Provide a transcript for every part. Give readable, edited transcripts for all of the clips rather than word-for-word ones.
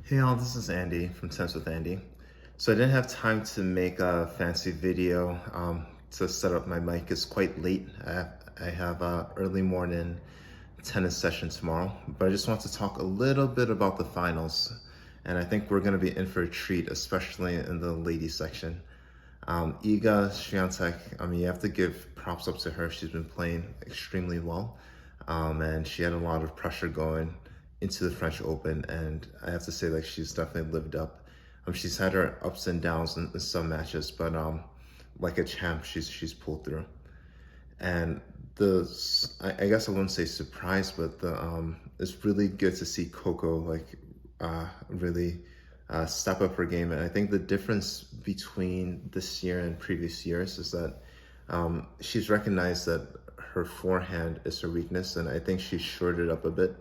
Hey all, this is Andy from Tennis with Andy. So I didn't have time to make a fancy video to set up my mic. It's quite late. I have a early morning tennis session tomorrow, but I just want to talk a little bit about the finals. And I think we're going to be in for a treat, especially in the ladies section. Iga Swiatek, you have to give props up to her. She's been playing extremely well, and she had a lot of pressure going into the French Open, and I have to say, like, she's definitely lived up. She's had her ups and downs in some matches, but like a champ, she's pulled through. And I guess I wouldn't say surprise, but it's really good to see Coco really step up her game. And I think the difference between this year and previous years is that she's recognized that her forehand is her weakness, and I think she's shorted up a bit.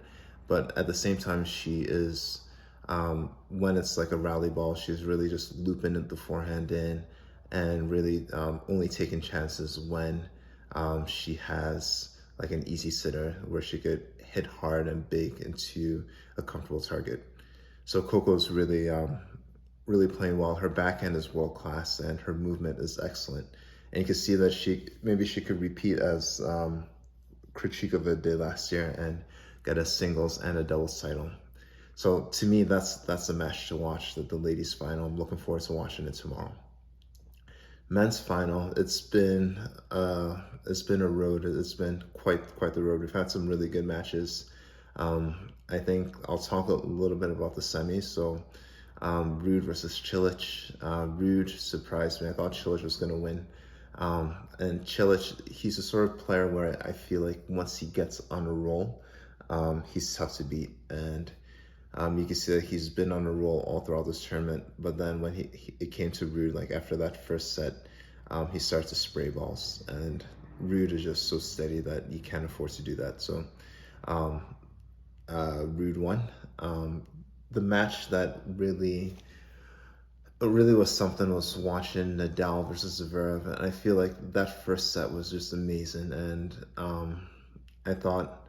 But at the same time, she is, when it's like a rally ball, she's really just looping the forehand in and really only taking chances when she has like an easy sitter where she could hit hard and big into a comfortable target. So Coco's really playing well. Her backhand is world class and her movement is excellent. And you can see that she could repeat as Krejcikova did last year and get a singles and a doubles title. So to me, that's a match to watch, the ladies final. I'm looking forward to watching it tomorrow. Men's final, it's been a road. It's been quite the road. We've had some really good matches. I think I'll talk a little bit about the semis. So Ruud versus Cilic. Ruud surprised me. I thought Cilic was going to win. And Cilic, he's the sort of player where I feel like once he gets on a roll, he's tough to beat. And you can see that he's been on a roll all throughout this tournament. But then when it came to Ruud, like after that first set, he started to spray balls. And Ruud is just so steady that you can't afford to do that. So Ruud won. The match that really was something was watching Nadal versus Zverev, and I feel like that first set was just amazing. And I thought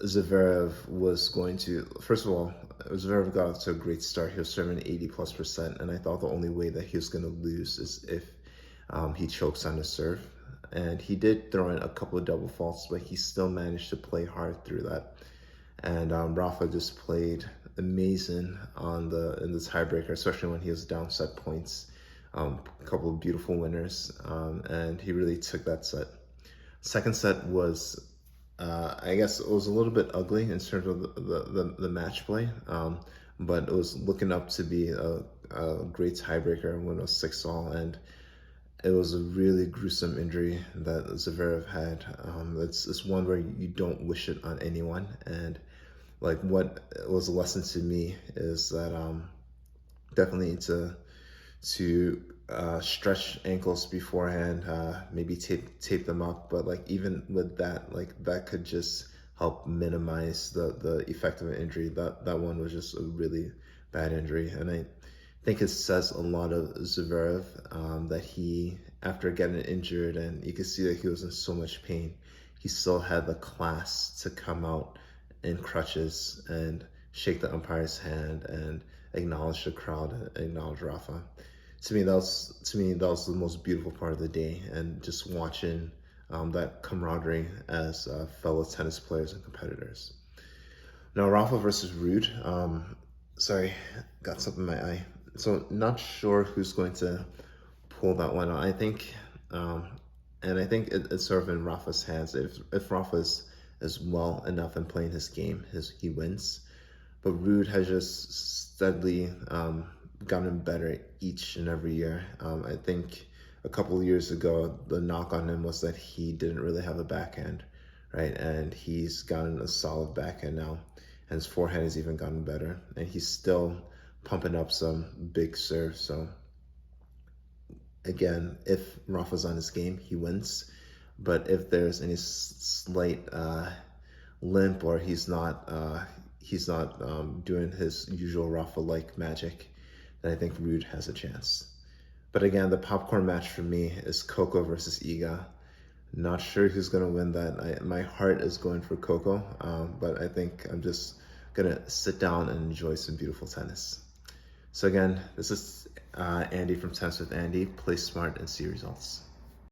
Zverev was going to, first of all, Zverev got off to a great start. He was serving 80+%, and I thought the only way that he was going to lose is if he chokes on his serve. And he did throw in a couple of double faults, but he still managed to play hard through that. And Rafa just played amazing in the tiebreaker, especially when he was down set points. A couple of beautiful winners, and he really took that set. Second set was, I guess it was a little bit ugly in terms of the match play, but it was looking up to be a great tiebreaker when it was 6-all, and it was a really gruesome injury that Zverev had. It's one where you don't wish it on anyone, and like what was a lesson to me is that definitely need to stretch ankles beforehand, maybe tape them up. But like even with that, like that could just help minimize the effect of an injury. That one was just a really bad injury, and I think it says a lot of Zverev that he, after getting injured, and you can see that he was in so much pain, he still had the class to come out in crutches and shake the umpire's hand and acknowledge the crowd and acknowledge Rafa. To me, that was the most beautiful part of the day, and just watching that camaraderie as fellow tennis players and competitors. Now, Rafa versus Ruud. Sorry, got something in my eye. So not sure who's going to pull that one out. I think, and I think it's sort of in Rafa's hands. If Rafa's is well enough in playing his game, he wins. But Ruud has just steadily gotten better each and every year. I think a couple of years ago, the knock on him was that he didn't really have a backhand, right? And he's gotten a solid backhand now, and his forehand has even gotten better. And he's still pumping up some big serves. So again, if Rafa's on his game, he wins. But if there's any slight limp, or he's not doing his usual Rafa-like magic, then I think Ruud has a chance. But again, the popcorn match for me is Coco versus Iga. Not sure who's going to win that. My heart is going for Coco, but I think I'm just gonna sit down and enjoy some beautiful tennis. So again, this is Andy from Tennis with Andy. Play smart and see results.